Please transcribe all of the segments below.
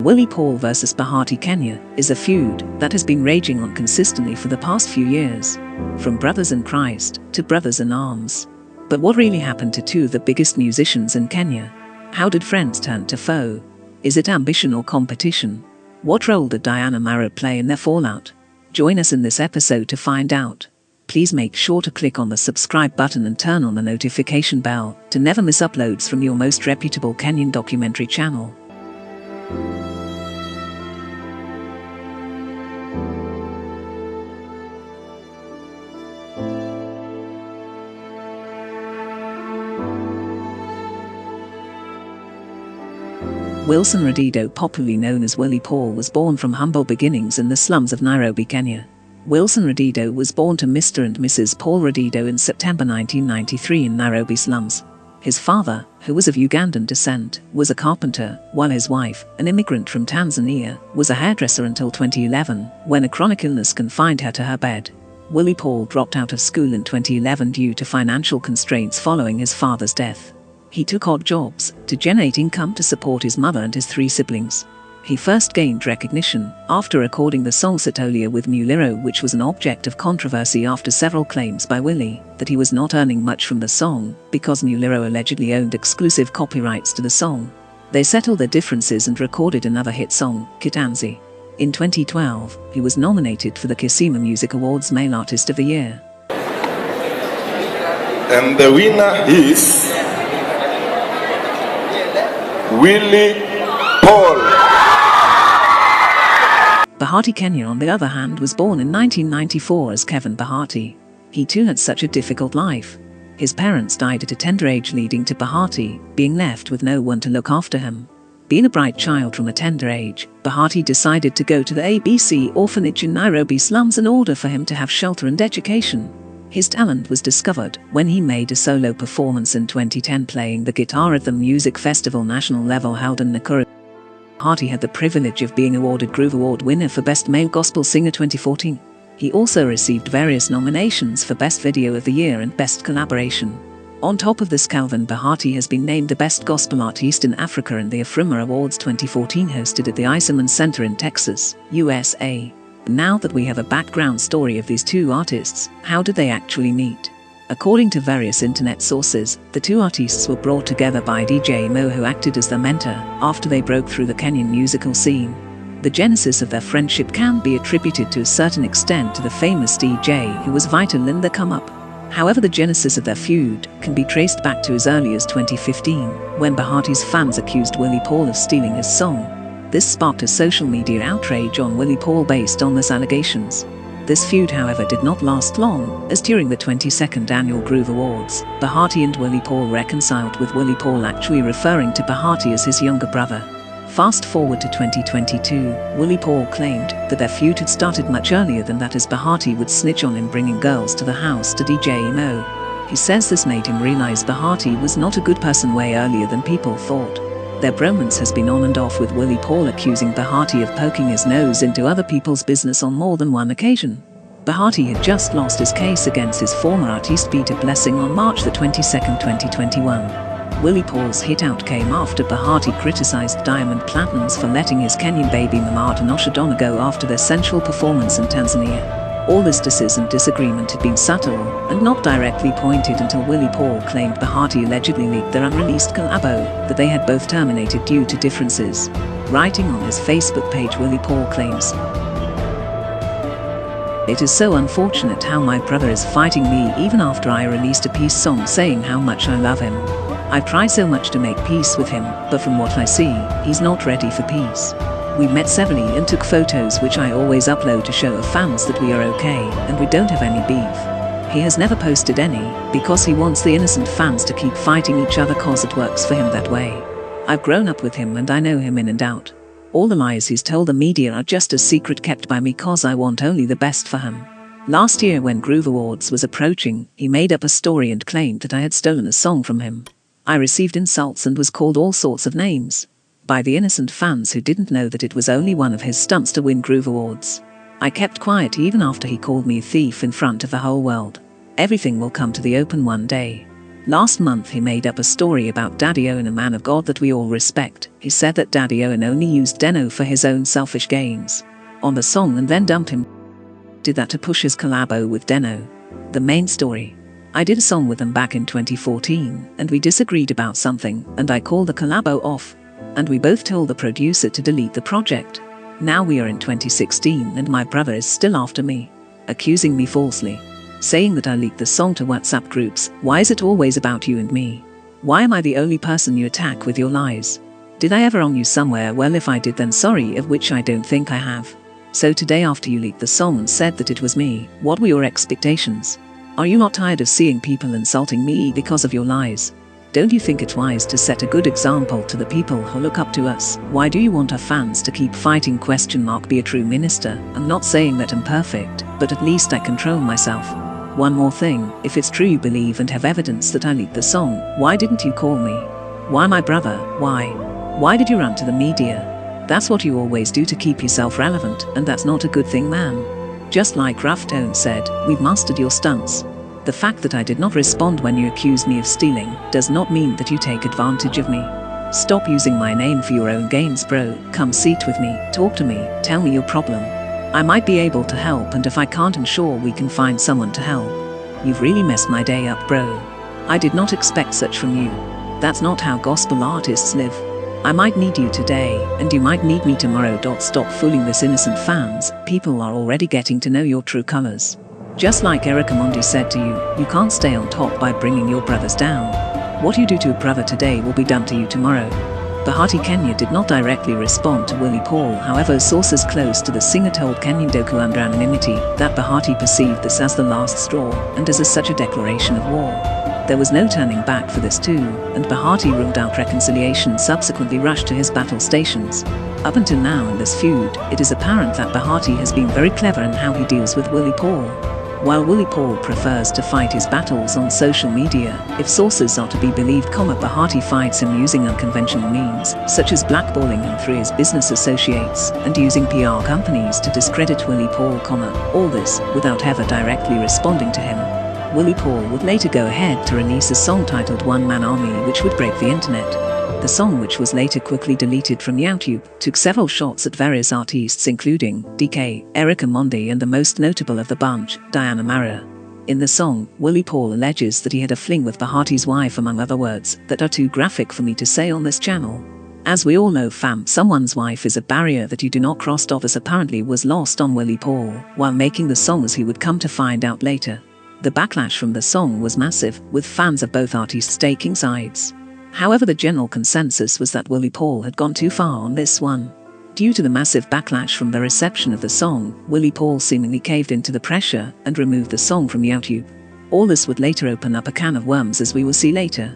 Willy Paul vs Bahati Kenya is a feud that has been raging on consistently for the past few years, from brothers in Christ to brothers in arms. But what really happened to two of the biggest musicians in Kenya? How did friends turn to foe? Is it ambition or competition? What role did Diana Bahati play in their fallout? Join us in this episode to find out. Please make sure to click on the subscribe button and turn on the notification bell to never miss uploads from your most reputable Kenyan documentary channel. Wilson Radido, popularly known as Willy Paul, was born from humble beginnings in the slums of Nairobi, Kenya. Wilson Radido was born to Mr. and Mrs. Paul Radido in September 1993 in Nairobi slums. His father, who was of Ugandan descent, was a carpenter, while his wife, an immigrant from Tanzania, was a hairdresser until 2011, when a chronic illness confined her to her bed. Willy Paul dropped out of school in 2011 due to financial constraints following his father's death. He took odd jobs to generate income to support his mother and his three siblings. He first gained recognition after recording the song Satolia with Muliro, which was an object of controversy after several claims by Willy that he was not earning much from the song because Muliro allegedly owned exclusive copyrights to the song. They settled their differences and recorded another hit song, Kitanzi. In 2012, he was nominated for the Kisima Music Awards Male Artist of the Year. And the winner is Willy Paul. Bahati Kenya, on the other hand, was born in 1994 as Kevin Bahati. He too had such a difficult life. His parents died at a tender age, leading to Bahati being left with no one to look after him. Being a bright child from a tender age, Bahati decided to go to the ABC orphanage in Nairobi slums in order for him to have shelter and education. His talent was discovered when he made a solo performance in 2010 playing the guitar at the Music Festival national level held in Nakuru. Bahati had the privilege of being awarded Groove Award winner for Best Male Gospel Singer 2014. He also received various nominations for Best Video of the Year and Best Collaboration. On top of this, Kevin Bahati has been named the Best Gospel Artist in Africa in the Afrima Awards 2014 hosted at the Iserman Center in Texas, USA. Now that we have a background story of these two artists, how did they actually meet? According to various internet sources, the two artists were brought together by DJ Mo, who acted as their mentor after they broke through the Kenyan musical scene. The genesis of their friendship can be attributed to a certain extent to the famous DJ who was vital in their come-up. However, the genesis of their feud can be traced back to as early as 2015, when Bahati's fans accused Willy Paul of stealing his song. This sparked a social media outrage on Willy Paul based on these allegations. This feud, however, did not last long, as during the 22nd Annual Groove Awards, Bahati and Willy Paul reconciled, with Willy Paul actually referring to Bahati as his younger brother. Fast forward to 2022, Willy Paul claimed that their feud had started much earlier than that, as Bahati would snitch on him bringing girls to the house to DJ Mo. He says this made him realize Bahati was not a good person way earlier than people thought. Their bromance has been on and off, with Willy Paul accusing Bahati of poking his nose into other people's business on more than one occasion. Bahati had just lost his case against his former artist Peter Blessing on March 22, 2021. Willy Paul's hit out came after Bahati criticized Diamond Platnumz for letting his Kenyan baby mama Tanosha Donna go after their sensual performance in Tanzania. All this disagreement had been subtle and not directly pointed until Willy Paul claimed Bahati allegedly leaked their unreleased collabo that they had both terminated due to differences. Writing on his Facebook page, Willy Paul claims, "It is so unfortunate how my brother is fighting me even after I released a peace song saying how much I love him. I've tried so much to make peace with him, but from what I see, he's not ready for peace. We met severally and took photos which I always upload to show our fans that we are okay and we don't have any beef. He has never posted any because he wants the innocent fans to keep fighting each other cause it works for him that way. I've grown up with him and I know him in and out. All the lies he's told the media are just a secret kept by me cause I want only the best for him." Last year, when Groove Awards was approaching, he made up a story and claimed that I had stolen a song from him. I received insults and was called all sorts of names by the innocent fans who didn't know that it was only one of his stunts to win Groove Awards. I kept quiet even after he called me a thief in front of the whole world. Everything will come to the open one day. Last month he made up a story about Daddy Owen, a man of God that we all respect. He said that Daddy Owen only used Deno for his own selfish gains on the song and then dumped him. Did that to push his collabo with Deno. The main story. I did a song with him back in 2014 and we disagreed about something and I called the collabo off. And we both told the producer to delete the project. Now we are in 2016 and my brother is still after me, accusing me falsely, saying that I leaked the song to WhatsApp groups. Why is it always about you and me? Why am I the only person you attack with your lies? Did I ever wrong you somewhere? Well, if I did, then sorry, of which I don't think I have. So today, after you leaked the song and said that it was me, what were your expectations? Are you not tired of seeing people insulting me because of your lies? Don't you think it's wise to set a good example to the people who look up to us? Why do you want our fans to keep fighting? Be a true minister. I'm not saying that I'm perfect, but at least I control myself. One more thing, if it's true you believe and have evidence that I leaked the song, why didn't you call me? Why my brother? Why? Why did you run to the media? That's what you always do to keep yourself relevant, and that's not a good thing, man. Just like Rough Tone said, we've mastered your stunts. The fact that I did not respond when you accused me of stealing does not mean that you take advantage of me. Stop using my name for your own gains, bro. Come sit with me, talk to me, tell me your problem. I might be able to help, and if I can't, I'm sure we can find someone to help. You've really messed my day up, bro. I did not expect such from you. That's not how gospel artists live. I might need you today, and you might need me tomorrow. Stop fooling this innocent fans. People are already getting to know your true colors. Just like Erica Mondi said to you, you can't stay on top by bringing your brothers down. What you do to a brother today will be done to you tomorrow. Bahati Kenya did not directly respond to Willy Paul. However, sources close to the singer told Kenyan Doku under anonymity that Bahati perceived this as the last straw and as such a declaration of war. There was no turning back for this too, and Bahati ruled out reconciliation, subsequently rushed to his battle stations. Up until now in this feud, it is apparent that Bahati has been very clever in how he deals with Willy Paul. While Willy Paul prefers to fight his battles on social media, if sources are to be believed, Bahati fights him using unconventional means, such as blackballing him through his business associates and using PR companies to discredit Willy Paul, all this without ever directly responding to him. Willy Paul would later go ahead to release a song titled One Man Army, which would break the internet. The song, which was later quickly deleted from YouTube, took several shots at various artists including DK, Erica Mondi and the most notable of the bunch, Diana Bahati. In the song, Willy Paul alleges that he had a fling with Bahati's wife, among other words that are too graphic for me to say on this channel. As we all know, fam, someone's wife is a barrier that you do not cross off, as apparently was lost on Willy Paul while making the song, as he would come to find out later. The backlash from the song was massive, with fans of both artists taking sides. However, the general consensus was that Willy Paul had gone too far on this one. Due to the massive backlash from the reception of the song, Willy Paul seemingly caved into the pressure and removed the song from YouTube. All this would later open up a can of worms, as we will see later.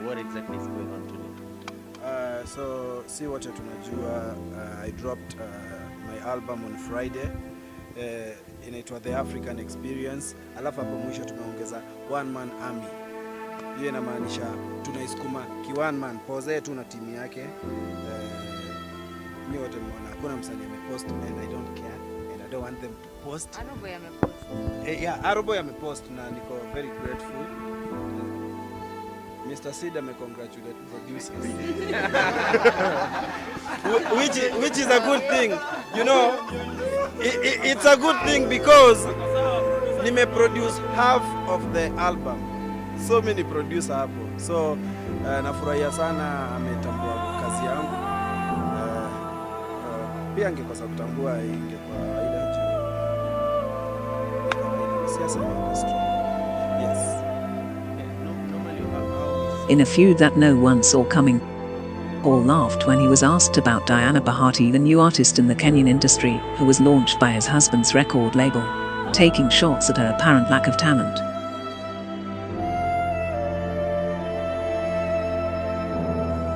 What exactly is going on today? So see what tunajua, I dropped my album on Friday. Inaitwa The African Experience. Alafu hapo mwisho tumeongeza One Man Army. Hiyo inamaanisha tunaisukuma ki one man pose tu na timu yake. Ni wote mmeona hakuna msanii amepost, and I don't care and I don't want them to post. Arobo amepost. Yeah, Arobo amepost na niko very grateful. Mr. Sid congratulate producers. which is a good thing. You know, it's a good thing because nime produce half of the album. So many producer hapo. So nafurahia sana ametambua kazi yangu. Pia angekosa kutambua ingekuwa ile siasa industry. Yes. In a feud that no one saw coming, Paul laughed when he was asked about Diana Bahati, the new artist in the Kenyan industry, who was launched by his husband's record label, taking shots at her apparent lack of talent.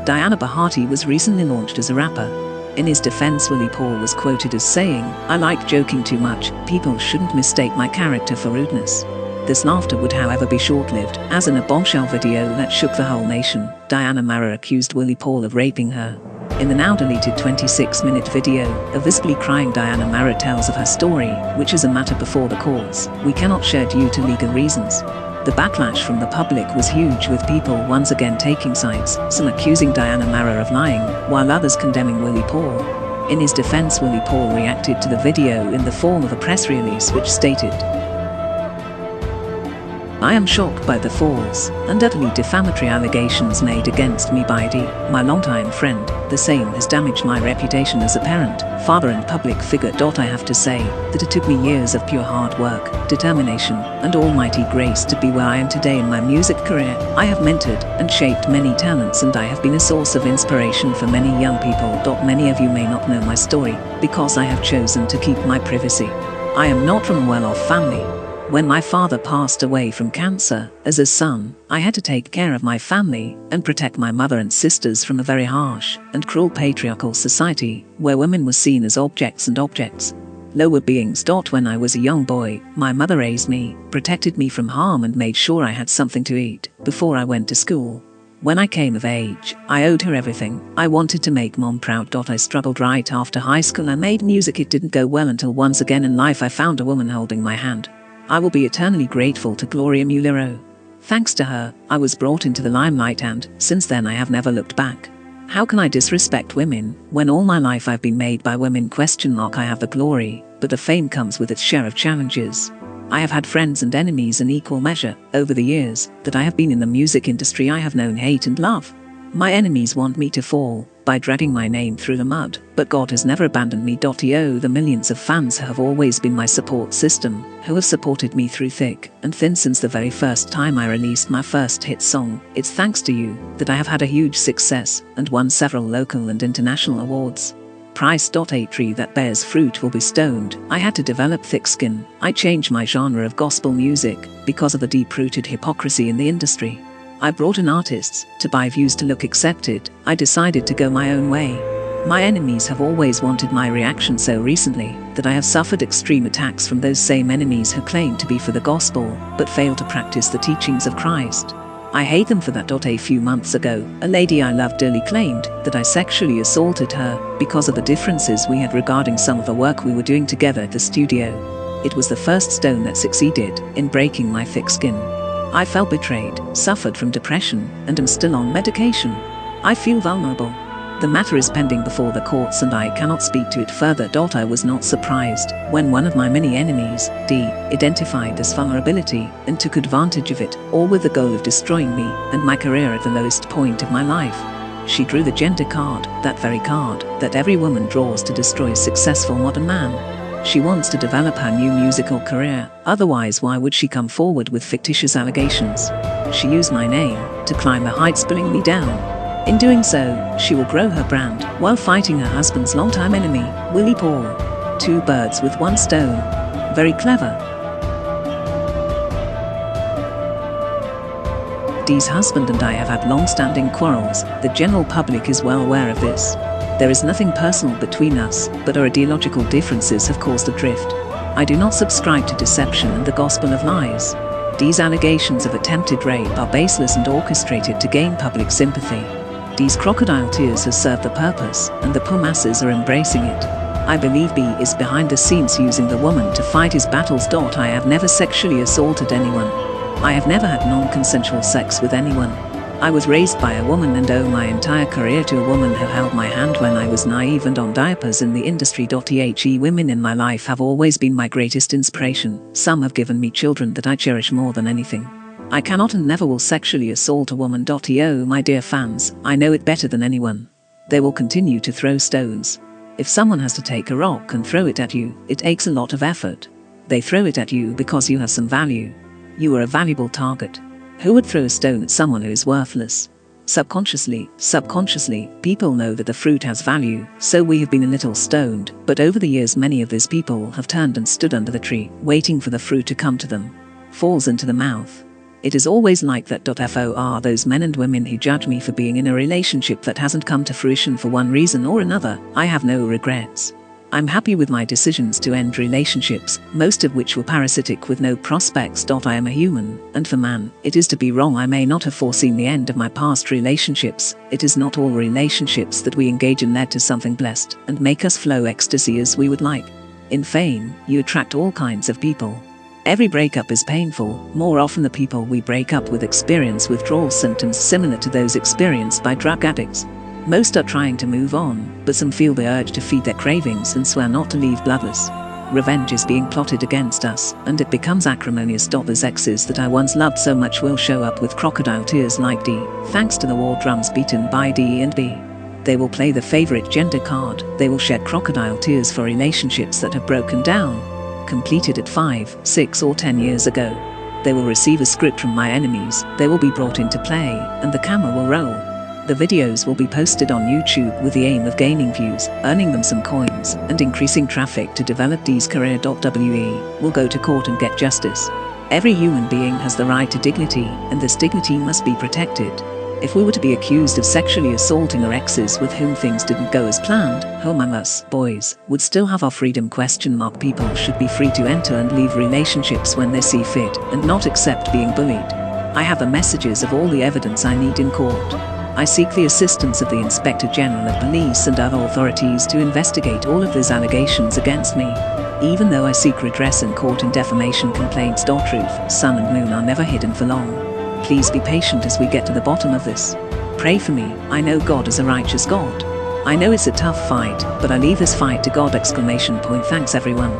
Diana Bahati was recently launched as a rapper. In his defense, Willy Paul was quoted as saying, "I like joking too much, people shouldn't mistake my character for rudeness." This laughter would, however, be short-lived, as in a bombshell video that shook the whole nation, Diana Bahati accused Willy Paul of raping her. In the now deleted 26-minute video, a visibly crying Diana Bahati tells of her story, which is a matter before the courts. We cannot share due to legal reasons. The backlash from the public was huge, with people once again taking sides, some accusing Diana Bahati of lying, while others condemning Willy Paul. In his defense, Willy Paul reacted to the video in the form of a press release which stated, "I am shocked by the false and utterly defamatory allegations made against me by my longtime friend. The same has damaged my reputation as a parent, father and public figure. I have to say that it took me years of pure hard work, determination, and almighty grace to be where I am today in my music career. I have mentored and shaped many talents, and I have been a source of inspiration for many young people. Many of you may not know my story because I have chosen to keep my privacy. I am not from a well-off family. When my father passed away from cancer, as a son, I had to take care of my family and protect my mother and sisters from a very harsh and cruel patriarchal society where women were seen as objects and lower beings. When I was a young boy, my mother raised me, protected me from harm, and made sure I had something to eat before I went to school. When I came of age, I owed her everything. I wanted to make mom proud. I struggled right after high school. I made music. It didn't go well until once again in life I found a woman holding my hand. I will be eternally grateful to Gloria Mulero. Thanks to her, I was brought into the limelight, and since then I have never looked back. How can I disrespect women when all my life I've been made by women? I have the glory, but the fame comes with its share of challenges. I have had friends and enemies in equal measure. Over the years that I have been in the music industry, I have known hate and love. My enemies want me to fall by dragging my name through the mud, but God has never abandoned me. The millions of fans have always been my support system, who have supported me through thick and thin since the very first time I released my first hit song. It's thanks to you that I have had a huge success and won several local and international awards. Price. A tree that bears fruit will be stoned. I had to develop thick skin. I changed my genre of gospel music because of the deep-rooted hypocrisy in the industry. I brought in artists to buy views, to look accepted. I decided to go my own way. My enemies have always wanted my reaction so recently that I have suffered extreme attacks from those same enemies who claim to be for the gospel but fail to practice the teachings of Christ. I hate them for that. A few months ago, a lady I love dearly claimed that I sexually assaulted her because of the differences we had regarding some of the work we were doing together at the studio. It was the first stone that succeeded in breaking my thick skin. I felt betrayed, suffered from depression, and am still on medication. I feel vulnerable. The matter is pending before the courts and I cannot speak to it further. I was not surprised when one of my many enemies, identified as vulnerability and took advantage of it, all with the goal of destroying me and my career at the lowest point of my life. She drew the gender card, that very card that every woman draws to destroy a successful modern man. She wants to develop her new musical career, otherwise why would she come forward with fictitious allegations? She used my name to climb the heights, pulling me down. In doing so, she will grow her brand while fighting her husband's longtime enemy, Willy Paul. Two birds with one stone. Very clever. Dee's husband and I have had long-standing quarrels. The general public is well aware of this. There is nothing personal between us, but our ideological differences have caused a drift. I do not subscribe to deception and the gospel of lies. Dee's allegations of attempted rape are baseless and orchestrated to gain public sympathy. Dee's crocodile tears has served the purpose, and the poor masses are embracing it. I believe B is behind the scenes using the woman to fight his battles. I have never sexually assaulted anyone. I have never had non-consensual sex with anyone. I was raised by a woman and owe my entire career to a woman who held my hand when I was naive and on diapers in the industry. Women in my life have always been my greatest inspiration. Some have given me children that I cherish more than anything. I cannot and never will sexually assault a woman. My dear fans, I know it better than anyone. They will continue to throw stones. If someone has to take a rock and throw it at you, it takes a lot of effort. They throw it at you because you have some value. You are a valuable target. Who would throw a stone at someone who is worthless? Subconsciously, people know that the fruit has value, so we have been a little stoned, but over the years many of these people have turned and stood under the tree, waiting for the fruit to come to them. Falls into the mouth. It is always like that. For those men and women who judge me for being in a relationship that hasn't come to fruition for one reason or another, I have no regrets. I'm happy with my decisions to end relationships, most of which were parasitic with no prospects. I am a human, and for man, it is to be wrong. I may not have foreseen the end of my past relationships. It is not all relationships that we engage in led to something blessed and make us flow ecstasy as we would like. In fame, you attract all kinds of people. Every breakup is painful. More often the people we break up with experience withdrawal symptoms similar to those experienced by drug addicts. Most are trying to move on, but some feel the urge to feed their cravings and swear not to leave bloodless. Revenge is being plotted against us, and it becomes acrimonious. Those exes that I once loved so much will show up with crocodile tears like D, thanks to the war drums beaten by D and B. They will play the favorite gender card. They will shed crocodile tears for relationships that have broken down, completed at 5, 6 or 10 years ago. They will receive a script from my enemies. They will be brought into play, and the camera will roll. The videos will be posted on YouTube with the aim of gaining views, earning them some coins, and increasing traffic to develop D's career. We will go to court and get justice. Every human being has the right to dignity, and this dignity must be protected. If we were to be accused of sexually assaulting our exes with whom things didn't go as planned, who among us, boys, would still have our freedom? People should be free to enter and leave relationships when they see fit, and not accept being bullied. I have the messages of all the evidence I need in court. I seek the assistance of the Inspector General of Police and other authorities to investigate all of these allegations against me. Even though I seek redress in court and defamation complaints. Truth, sun and moon are never hidden for long. Please be patient as we get to the bottom of this. Pray for me. I know God is a righteous God. I know it's a tough fight, but I leave this fight to God! Thanks everyone.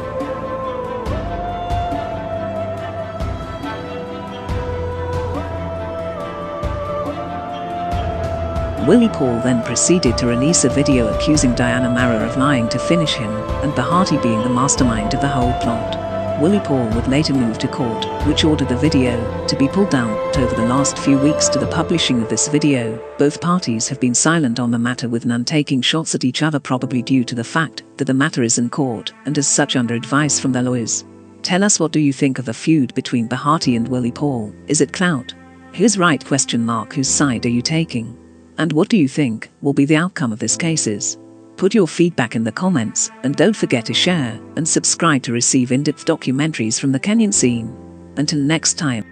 Willy Paul then proceeded to release a video accusing Diana Bahati of lying to finish him, and Bahati being the mastermind of the whole plot. Willy Paul would later move to court, which ordered the video to be pulled down. Over the last few weeks to the publishing of this video, both parties have been silent on the matter, with none taking shots at each other, probably due to the fact that the matter is in court and as such under advice from their lawyers. Tell us, what do you think of the feud between Bahati and Willy Paul? Is it clout? Who's right? Whose side are you taking? And what do you think will be the outcome of this cases? Put your feedback in the comments, and don't forget to share and subscribe to receive in-depth documentaries from the Kenyan scene. Until next time.